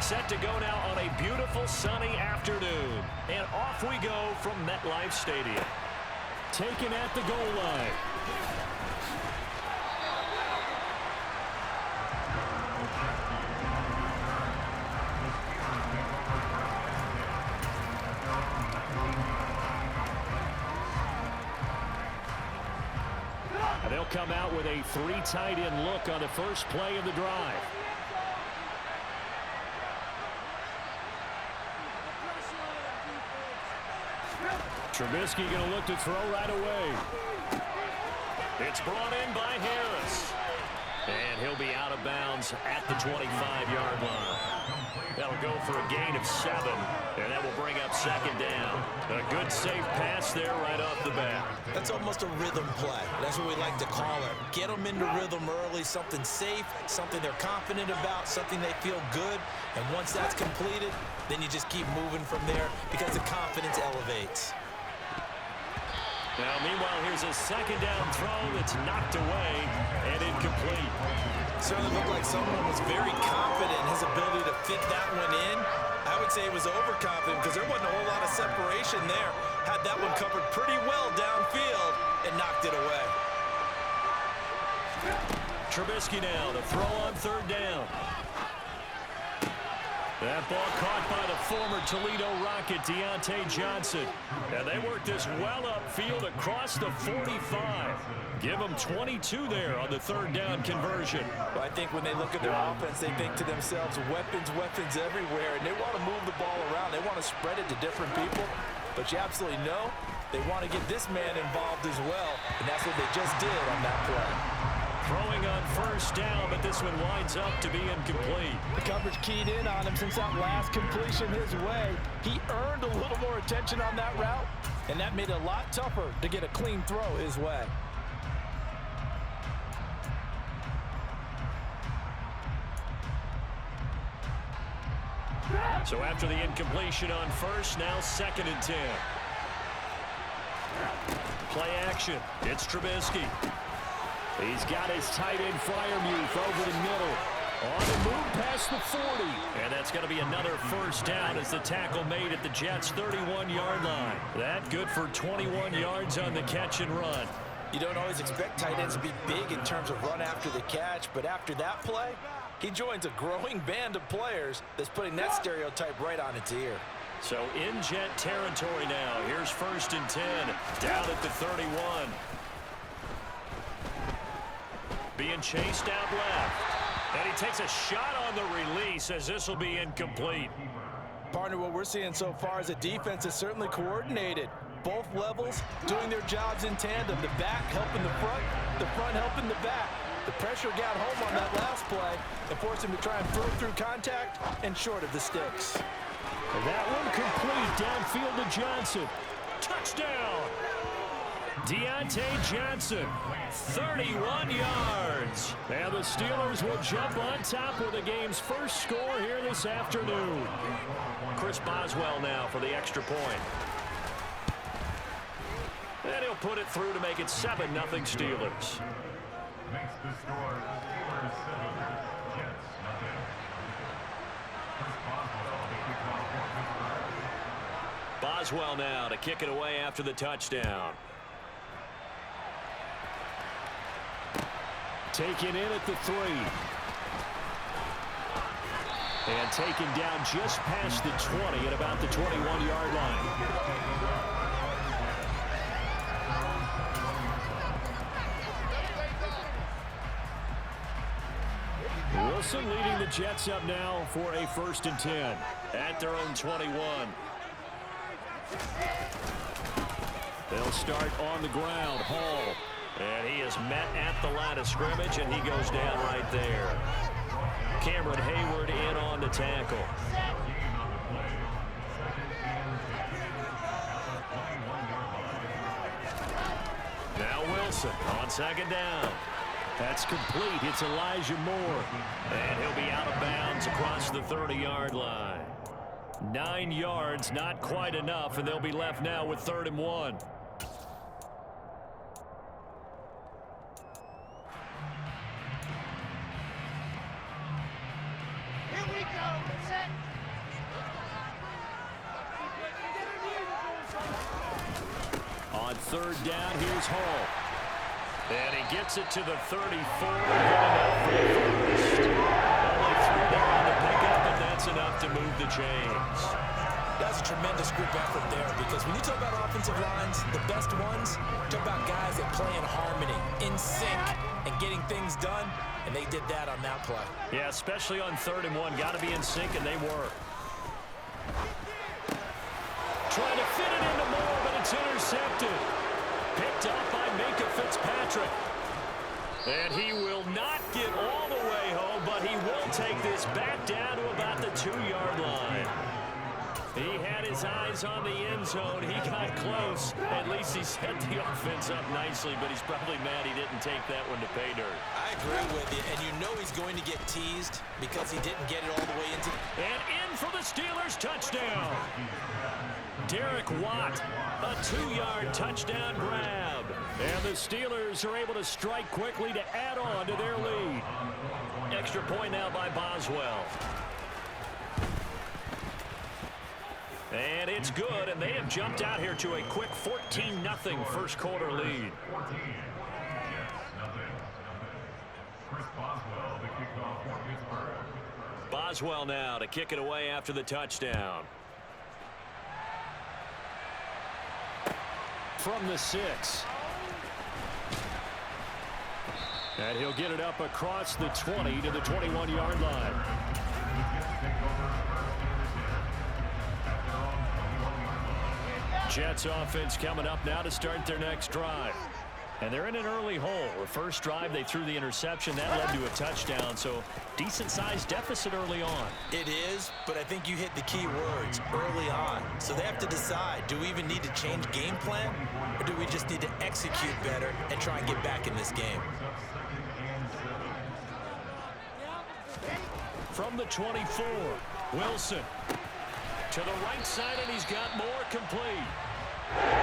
set to go now on a beautiful sunny afternoon. And off we go from MetLife Stadium. Taken at the goal line. They'll come out with a 3 tight end look on the first play of the drive. Trubisky going to look to throw right away. It's brought in by Harris. And he'll be out of bounds at the 25-yard line. That'll go for a gain of 7, and that will bring up second down. A good safe pass there right off the bat. That's almost a rhythm play. That's what we like to call it. Get them into rhythm early, something safe, something they're confident about, something they feel good. And once that's completed, then you just keep moving from there because the confidence elevates. Now, meanwhile, here's a second down throw that's knocked away and incomplete. Certainly looked like someone was very confident in his ability to fit that one in. I would say he was overconfident because there wasn't a whole lot of separation there. Had that one covered pretty well downfield and knocked it away. Trubisky now to throw on third down. That ball caught by the former Toledo Rocket, Deontay Johnson. And they work this well upfield across the 45. Give them 22 there on the third down conversion. Well, I think when they look at their offense, they think to themselves, weapons, weapons everywhere. And they want to move the ball around. They want to spread it to different people. But you absolutely know they want to get this man involved as well. And that's what they just did on that play. Throwing on first down, but this one winds up to be incomplete. The coverage keyed in on him since that last completion his way. He earned a little more attention on that route, and that made it a lot tougher to get a clean throw his way. So after the incompletion on first, now 2nd and 10. Play action. It's Trubisky. He's got his tight end Freiermuth over the middle. On the move past the 40. And that's going to be another first down as the tackle made at the Jets' 31-yard line. That good for 21 yards on the catch and run. You don't always expect tight ends to be big in terms of run after the catch, but after that play, he joins a growing band of players that's putting that stereotype right on its ear. So in Jet territory now. Here's 1st and 10. Down at the 31. Being chased out left. And he takes a shot on the release as this will be incomplete. Partner, what we're seeing so far is the defense is certainly coordinated. Both levels doing their jobs in tandem. The back helping the front helping the back. The pressure got home on that last play and forced him to try and throw through contact and short of the sticks. And that one complete downfield to Johnson. Touchdown! Deontay Johnson, 31 yards. And the Steelers will jump on top with the game's first score here this afternoon. Chris Boswell now for the extra point. And he'll put it through to make it 7-0 Steelers. Makes the score 4-7 Jets, nothing. Boswell now to kick it away after the touchdown. Taken in at the 3. And taken down just past the 20 at about the 21-yard line. Wilson leading the Jets up now for a 1st and 10 at their own 21. They'll start on the ground. Hall. And he is met at the line of scrimmage, and he goes down right there. Cameron Hayward in on the tackle. Now Wilson on 2nd down. That's complete. It's Elijah Moore. And he'll be out of bounds across the 30-yard line. 9 yards, not quite enough, and they'll be left now with 3rd and 1. Here we go. Set. third down. Here's Hall. And he gets it to the 34. Good enough for the first. Only 3 there on the pickup, and that's enough to move the chains. That's a tremendous group effort there, because when you talk about offensive lines, the best ones, talk about guys that play in harmony, in sync, and getting things done, and they did that on that play. Yeah, especially on 3rd and 1. Got to be in sync, and they were. Trying to fit it into Moore, but it's intercepted. Picked up by Minka Fitzpatrick. And he will not get all the way home, but he will take this back down to about the 2-yard line. He had his eyes on the end zone. He got close. At least he set the offense up nicely, but he's probably mad he didn't take that one to pay dirt. I agree with you, and you know he's going to get teased because he didn't get it all the way into. And in for the Steelers touchdown. Derek Watt, a 2-yard touchdown grab. And the Steelers are able to strike quickly to add on to their lead. Extra point now by Boswell. And it's good, and they have jumped out here to a quick 14-0 first quarter lead. Boswell now to kick it away after the touchdown. From the 6. And he'll get it up across the 20 to the 21-yard line. Jets offense coming up now to start their next drive. And they're in an early hole. The first drive, they threw the interception. That led to a touchdown, so decent-sized deficit early on. It is, but I think you hit the key words, early on. So they have to decide, do we even need to change game plan, or do we just need to execute better and try and get back in this game? From the 24, Wilson. To the right side, and he's got more complete.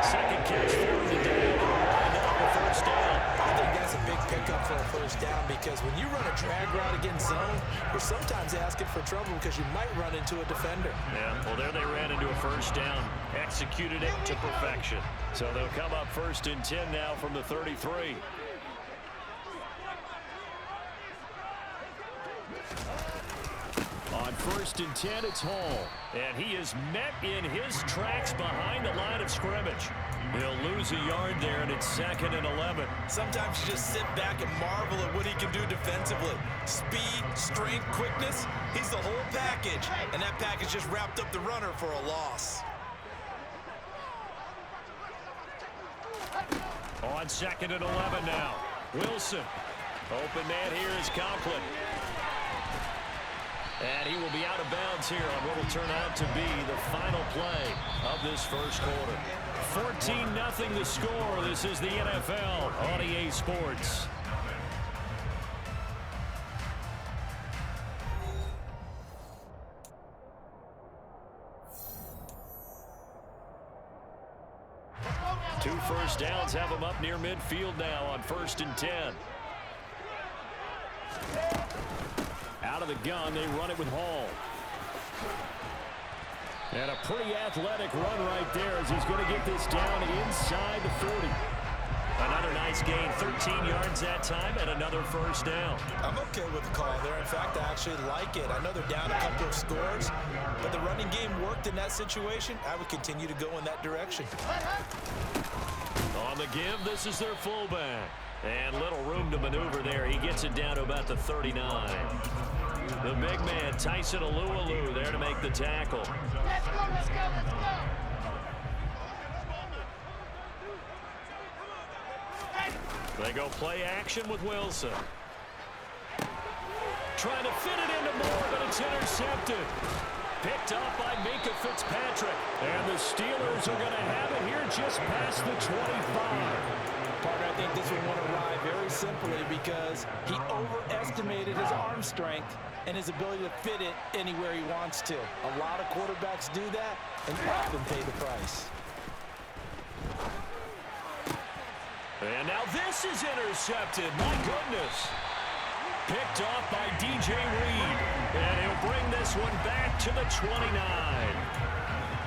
Second catch for the day. And up a first down. I think that's a big pickup for a first down, because when you run a drag route against zone, you're sometimes asking for trouble because you might run into a defender. Yeah, well, there they ran into a first down. Executed it to perfection. So they'll come up 1st and 10 now from the 33. On 1st and 10, it's Hall. And he is met in his tracks behind the line of scrimmage. He'll lose a yard there, and it's 2nd and 11. Sometimes you just sit back and marvel at what he can do defensively. Speed, strength, quickness, he's the whole package. And that package just wrapped up the runner for a loss. On 2nd and 11 now. Wilson. Open man here is Conklin. And he will be out of bounds here on what will turn out to be the final play of this first quarter. 14-0 the score. This is the NFL on EA Sports. Two first downs have them up near midfield now on 1st and 10. Out of the gun, they run it with Hall. And a pretty athletic run right there as he's going to get this down inside the 40. Another nice gain, 13 yards that time, and another first down. I'm okay with the call there. In fact, I actually like it. I know they're down a couple of scores, but the running game worked in that situation. I would continue to go in that direction. On the give, this is their fullback. And little room to maneuver there. He gets it down to about the 39. The big man, Tyson Alualu, there to make the tackle. Let's go, let's go, let's go. They go play action with Wilson. Trying to fit it into Moore, but it's intercepted. Picked up by Minka Fitzpatrick. And the Steelers are going to have it here just past the 25. Partner, I think this one won't arrive very simply because he overestimated his arm strength and his ability to fit it anywhere he wants to. A lot of quarterbacks do that and often pay the price. And now this is intercepted. My goodness. Picked off by DJ Reed. And he'll bring this one back to the 29.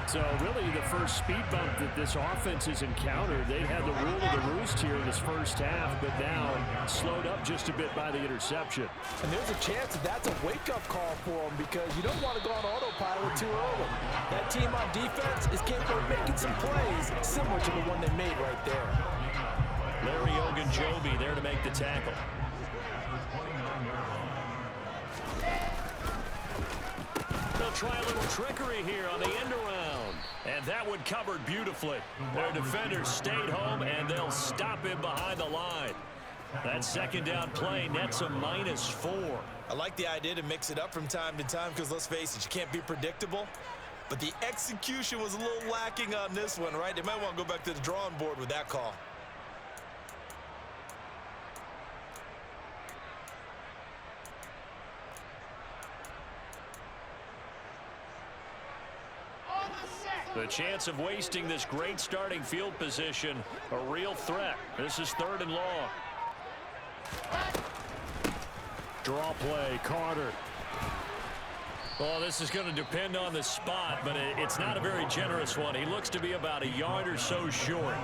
So really the first speed bump that this offense has encountered, they had the rule of the roost here in this first half, but now slowed up just a bit by the interception. And there's a chance that that's a wake-up call for them because you don't want to go on autopilot too early. That team on defense is capable of making some plays similar to the one they made right there. Larry Ogunjobi there to make the tackle. They'll try a little trickery here on the end around. And that one covered beautifully. Their defenders stayed home, and they'll stop him behind the line. That second down play nets a -4. I like the idea to mix it up from time to time because, let's face it, you can't be predictable. But the execution was a little lacking on this one, right? They might want to go back to the drawing board with that call. The chance of wasting this great starting field position, a real threat. This is 3rd and long. Draw play, Carter. Well, this is going to depend on the spot, but it's not a very generous one. He looks to be about a yard or so short.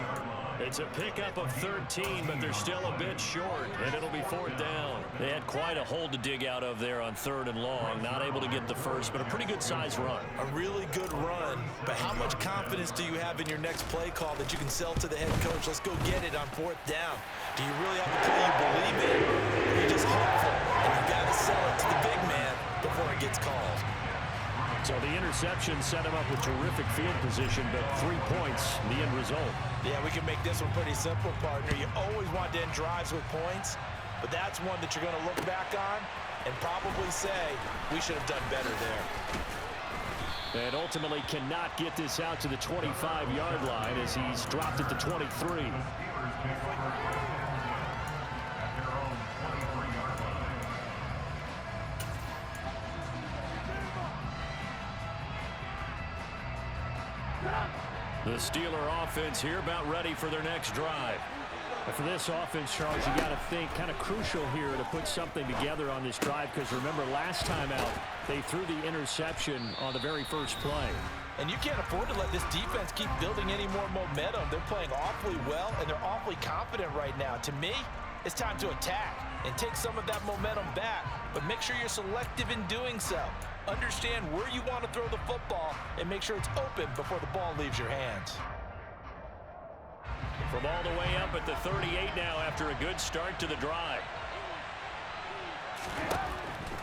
It's a pickup of 13, but they're still a bit short, and it'll be 4th down. They had quite a hole to dig out of there on 3rd and long. Not able to get the first, but a pretty good-sized run. A really good run, but how much confidence do you have in your next play call that you can sell to the head coach? Let's go get it on 4th down. Do you really have a play you believe in, or are you just hopeful? And you've got to sell it to the big man before it gets called. So the interception set him up with terrific field position, but 3 points, the end result. Yeah, we can make this one pretty simple, partner. You always want to end drives with points, but that's one that you're going to look back on and probably say, we should have done better there. And ultimately cannot get this out to the 25-yard line as he's dropped at the 23. The Steeler offense here about ready for their next drive. And for this offense, Charles, you got to think kind of crucial here to put something together on this drive because remember last time out they threw the interception on the very first play. And you can't afford to let this defense keep building any more momentum. They're playing awfully well, and they're awfully confident right now. To me, it's time to attack and take some of that momentum back, but make sure you're selective in doing so. Understand where you want to throw the football and make sure it's open before the ball leaves your hands. From all the way up at the 38 now after a good start to the drive.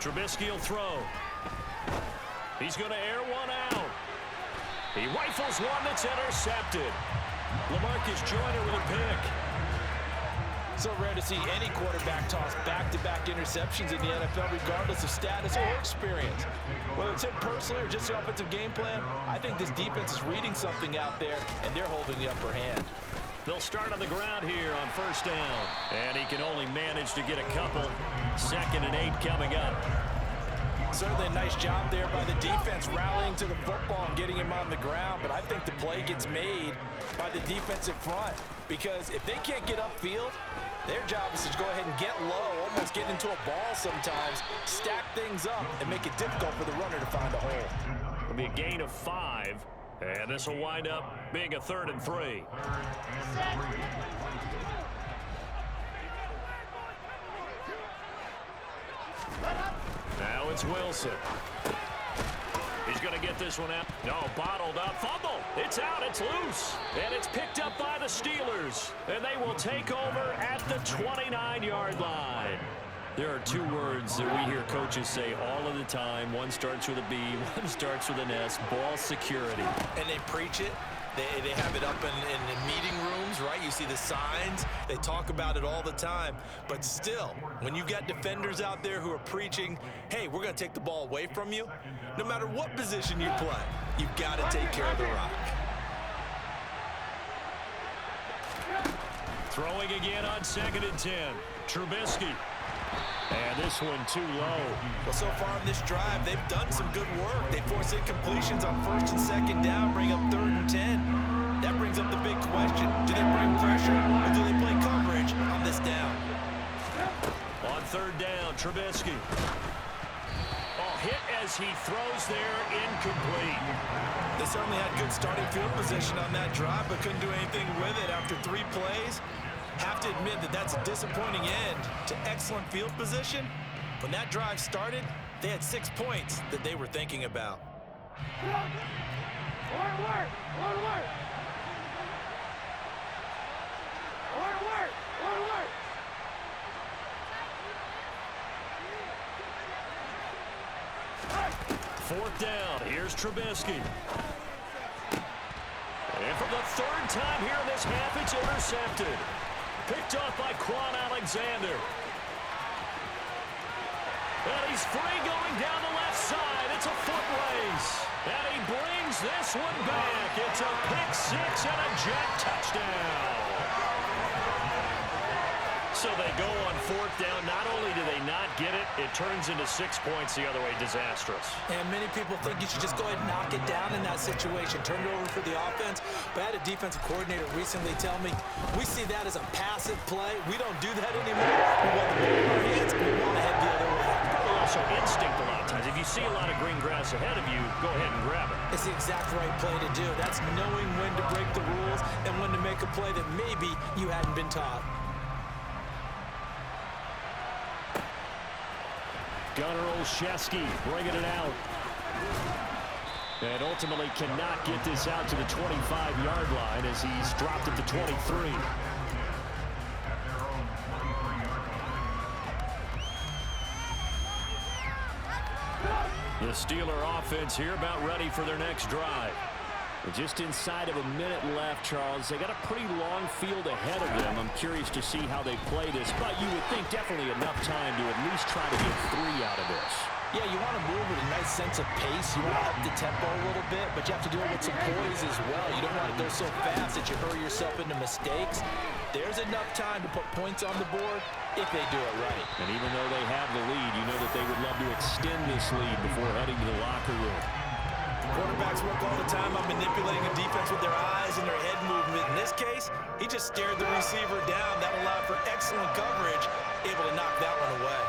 Trubisky will throw. He's going to air one out. He rifles one that's intercepted. LaMarcus Joyner with a pick. So rare to see any quarterback toss back-to-back interceptions in the NFL, regardless of status or experience. Whether it's him personally or just the offensive game plan, I think this defense is reading something out there, and they're holding the upper hand. They'll start on the ground here on 1st down. And he can only manage to get a couple. 2nd and 8 coming up. Certainly a nice job there by the defense rallying to the football and getting him on the ground, but I think the play gets made by the defensive front because if they can't get upfield, their job is to go ahead and get low, almost get into a ball sometimes, stack things up, and make it difficult for the runner to find a hole. It'll be a gain of 5, and this will wind up being a 3rd and 3. Now it's Wilson. He's going to get this one out. No, bottled up. Fumble. It's out. It's loose. And it's picked up by the Steelers. And they will take over at the 29-yard line. There are 2 words that we hear coaches say all of the time. One starts with a B, one starts with an S. Ball security. And they preach it. They have it up in meeting rooms, right? You see the signs. They talk about it all the time. But still, when you've got defenders out there who are preaching, hey, we're going to take the ball away from you, no matter what position you play, you've got to take care of the rock. Throwing again on 2nd and 10. Trubisky. And this one too low. Well, so far in this drive, they've done some good work. They force incompletions on 1st and 2nd down, bring up 3rd and 10. That brings up the big question. Do they bring pressure or do they play coverage on this down? On 3rd down, Trubisky. Oh, hit as he throws there, incomplete. They certainly had good starting field position on that drive, but couldn't do anything with it after 3 plays. Have to admit that that's a disappointing end to excellent field position. When that drive started, they had 6 points that they were thinking about. Fourth down, here's Trubisky. And for the 3rd time here in this half, it's intercepted. Picked off by Quan Alexander. And he's free going down the left side. It's a foot race. And he brings this one back. It's a pick-6 and a Jet touchdown. So they go on 4th down. Not only do they not get it, it turns into 6 points the other way. Disastrous. And many people think you should just go ahead and knock it down in that situation. Turn it over for the offense. But I had a defensive coordinator recently tell me, we see that as a passive play. We don't do that anymore. We want the ball in our hands, and we want to head the other way. Probably also instinct a lot of times. If you see a lot of green grass ahead of you, go ahead and grab it. It's the exact right play to do. That's knowing when to break the rules and when to make a play that maybe you hadn't been taught. Gunnar Olszewski bringing it out. And ultimately cannot get this out to the 25-yard line as he's dropped at the 23. The Steeler offense here about ready for their next drive. Just inside of a minute left, Charles. They got a pretty long field ahead of them. I'm curious to see how they play this, but you would think definitely enough time to at least try to get 3 out of this. Yeah, you want to move with a nice sense of pace. You want to up the tempo a little bit, but you have to do it with some poise as well. You don't want to go so fast that you hurry yourself into mistakes. There's enough time to put points on the board if they do it right. And even though they have the lead, you know that they would love to extend this lead before heading to the locker room. Quarterbacks work all the time on manipulating a defense with their eyes and their head movement. In this case, he just stared the receiver down. That allowed for excellent coverage, able to knock that one away.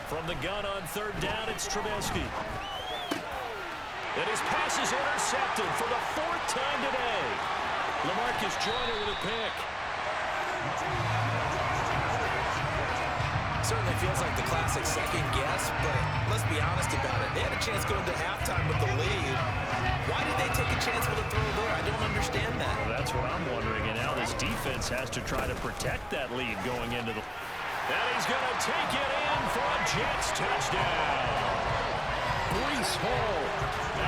From the gun on 3rd down, it's Trubisky. And his pass is intercepted for the 4th time today. LaMarcus Joyner with a pick. Certainly feels like the classic second guess, but let's be honest about it. They had a chance going to halftime with the lead. Why did they take a chance with a throw there? I don't understand that. Well, that's what I'm wondering, and now this defense has to try to protect that lead going into the... And he's going to take it in for a Jets touchdown. Breece Hall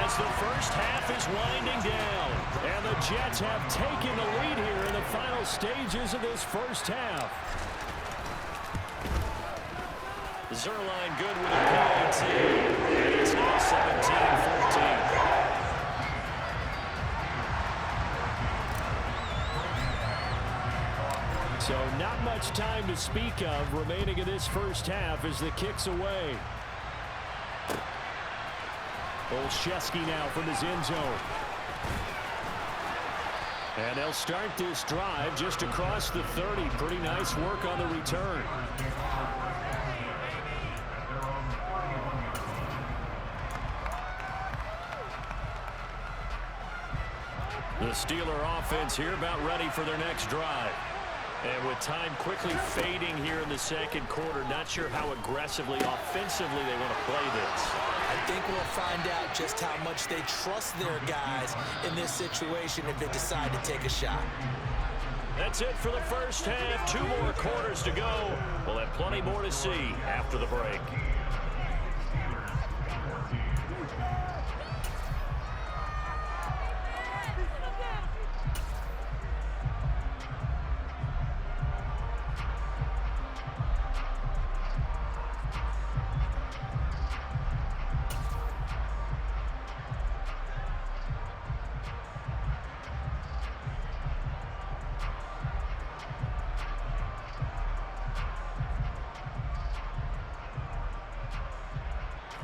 as the first half is winding down. And the Jets have taken the lead here in the final stages of this first half. Zerline good with a PAT. And it's now 17-14. So not much time to speak of remaining in this first half as the kick's away. Olszewski now from his end zone. And they'll start this drive just across the 30. Pretty nice work on the return. The Steeler offense here about ready for their next drive. And with time quickly fading here in the second quarter, not sure how aggressively, offensively they want to play this. I think we'll find out just how much they trust their guys in this situation if they decide to take a shot. That's it for the first half. 2 more quarters to go. We'll have plenty more to see after the break.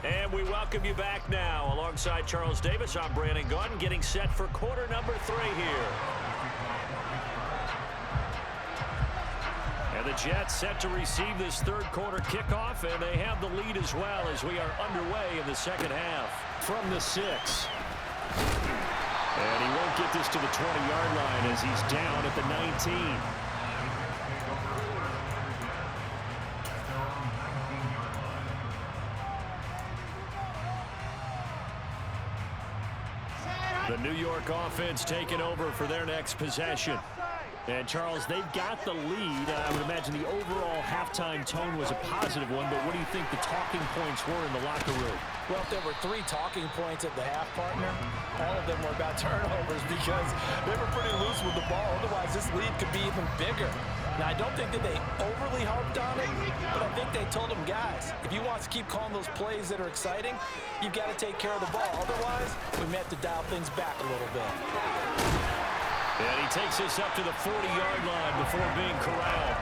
And we welcome you back now. Alongside Charles Davis, I'm Brandon Gaudin, getting set for quarter number 3 here. And the Jets set to receive this third quarter kickoff, and they have the lead as well as we are underway in the second half. From the 6. And he won't get this to the 20-yard line as he's down at the 19. The New York offense taking over for their next possession. And, Charles, they've got the lead. I would imagine the overall halftime tone was a positive one, but what do you think the talking points were in the locker room? Well, if there were 3 talking points at the half, partner, all of them were about turnovers because they were pretty loose with the ball. Otherwise, this lead could be even bigger. Now, I don't think that they overly harped on it, but I think they told them, guys, if you want to keep calling those plays that are exciting, you've got to take care of the ball. Otherwise, we may have to dial things back a little bit. And he takes us up to the 40-yard line before being corralled.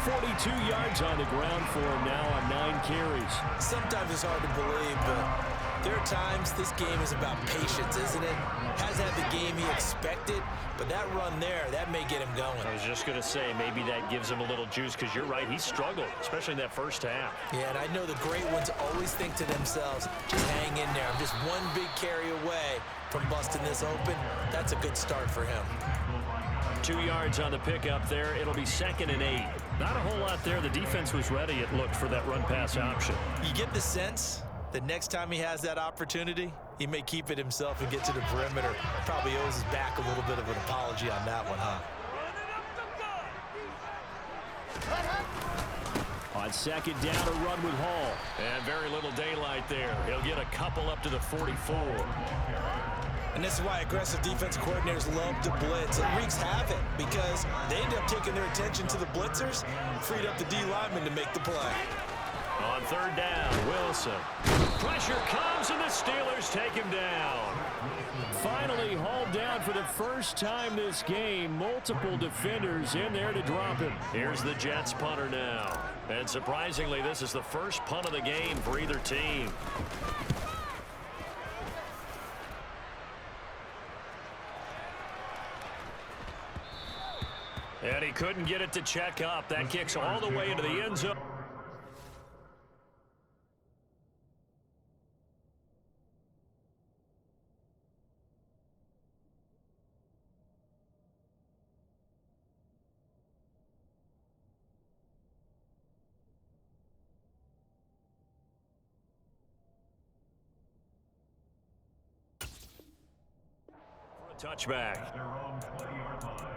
42 yards on the ground for him now on 9 carries. Sometimes it's hard to believe, but there are times this game is about patience, isn't it? Hasn't had the game he expected, but that run there, that may get him going. I was just going to say, maybe that gives him a little juice because you're right, he struggled, especially in that first half. Yeah, and I know the great ones always think to themselves, just hang in there. I'm just one big carry away from busting this open. That's a good start for him. 2 yards on the pickup there. It'll be 2nd and 8. Not a whole lot there. The defense was ready, it looked, for that run-pass option. You get the sense that next time he has that opportunity, he may keep it himself and get to the perimeter. Probably owes his back a little bit of an apology on that one, huh? On 2nd down, a run with Hall. And very little daylight there. He'll get a couple up to the 44. And this is why aggressive defensive coordinators love to blitz. It wreaks havoc because they end up taking their attention to the blitzers, freed up the D lineman to make the play. On 3rd down, Wilson. Pressure comes, and the Steelers take him down. Finally hauled down for the first time this game. Multiple defenders in there to drop him. Here's the Jets punter now. And surprisingly, this is the first punt of the game for either team. And he couldn't get it to check up. That kicks all the way into the end zone. For a touchback. Their own 20-yard line.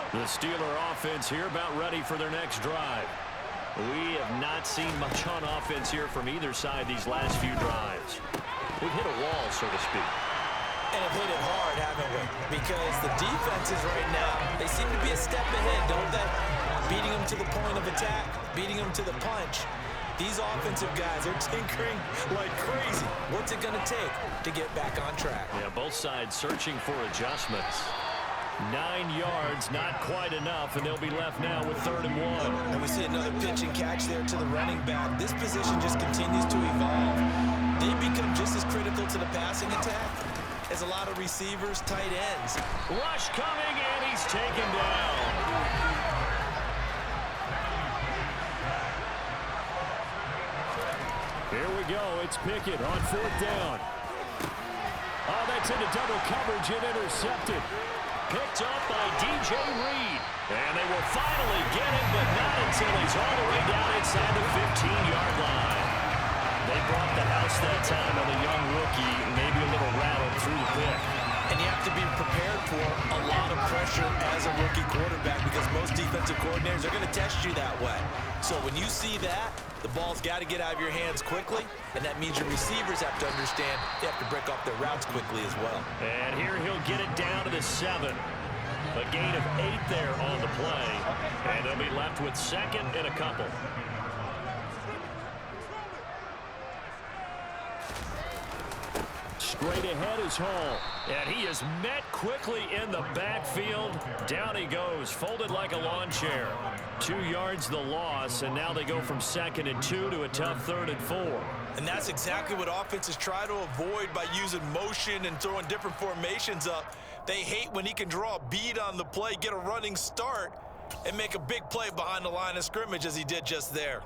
The Steeler offense here about ready for their next drive. We have not seen much on offense here from either side these last few drives. We've hit a wall, so to speak. And have hit it hard, haven't we? Because the defenses right now, they seem to be a step ahead, don't they? Beating them to the point of attack, beating them to the punch. These offensive guys are tinkering like crazy. What's it going to take to get back on track? Yeah, both sides searching for adjustments. 9 yards, not quite enough, and they'll be left now with 3rd and 1. And we see another pitch and catch there to the running back. This position just continues to evolve. They become just as critical to the passing attack as a lot of receivers, tight ends. Rush coming, and he's taken down. Here we go. It's Pickett on 4th down. Oh, that's into double coverage and intercepted. Picked up by DJ Reed. And they will finally get him, but not until he's all the way down inside the 15-yard line. They brought the house that time on the young rookie, maybe a little rattled through the pick. And you have to be prepared for a lot of pressure as a rookie quarterback because most defensive coordinators are going to test you that way. So when you see that, the ball's got to get out of your hands quickly, and that means your receivers have to understand they have to break off their routes quickly as well. And here he'll get it down to the 7. A gain of 8 there on the play, and they'll be left with 2nd and a couple. Straight ahead is Hall, and he is met quickly in the backfield. Down he goes, folded like a lawn chair. 2 yards the loss, and now they go from 2nd and 2 to a tough 3rd and 4. And that's exactly what offenses try to avoid by using motion and throwing different formations up. They hate when he can draw a bead on the play, get a running start, and make a big play behind the line of scrimmage as he did just there.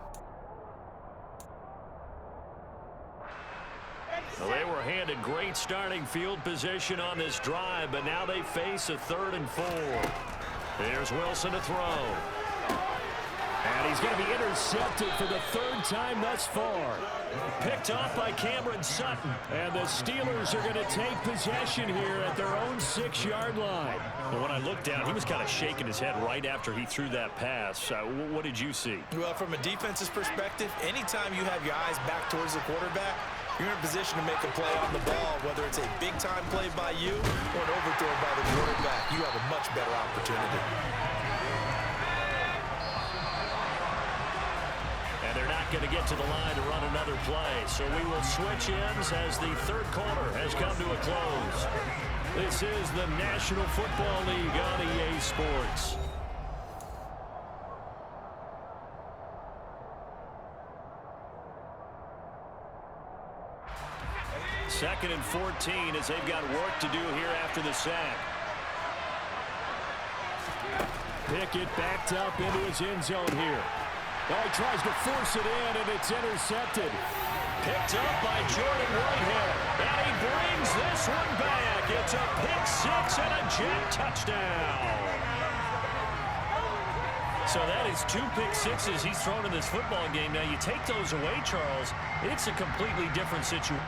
Well, they were handed great starting field position on this drive, but now they face a 3rd and 4. Here's Wilson to throw. And he's going to be intercepted for the 3rd time thus far. Picked off by Cameron Sutton. And the Steelers are going to take possession here at their own 6-yard line. Well, when I looked down, he was kind of shaking his head right after he threw that pass. What did you see? Well, from a defense's perspective, anytime you have your eyes back towards the quarterback, you're in a position to make a play on the ball, whether it's a big-time play by you or an overthrow by the quarterback. You have a much better opportunity. And they're not going to get to the line to run another play. So we will switch ends as the 3rd quarter has come to a close. This is the National Football League on EA Sports. Second and 14 as they've got work to do here after the sack. Pickett backed up into his end zone here. Oh, he tries to force it in, and it's intercepted. Picked up by Jordan Whitehead. And he brings this one back. It's a pick 6 and a jet touchdown. So that is 2 pick 6s he's thrown in this football game. Now, you take those away, Charles, it's a completely different situation.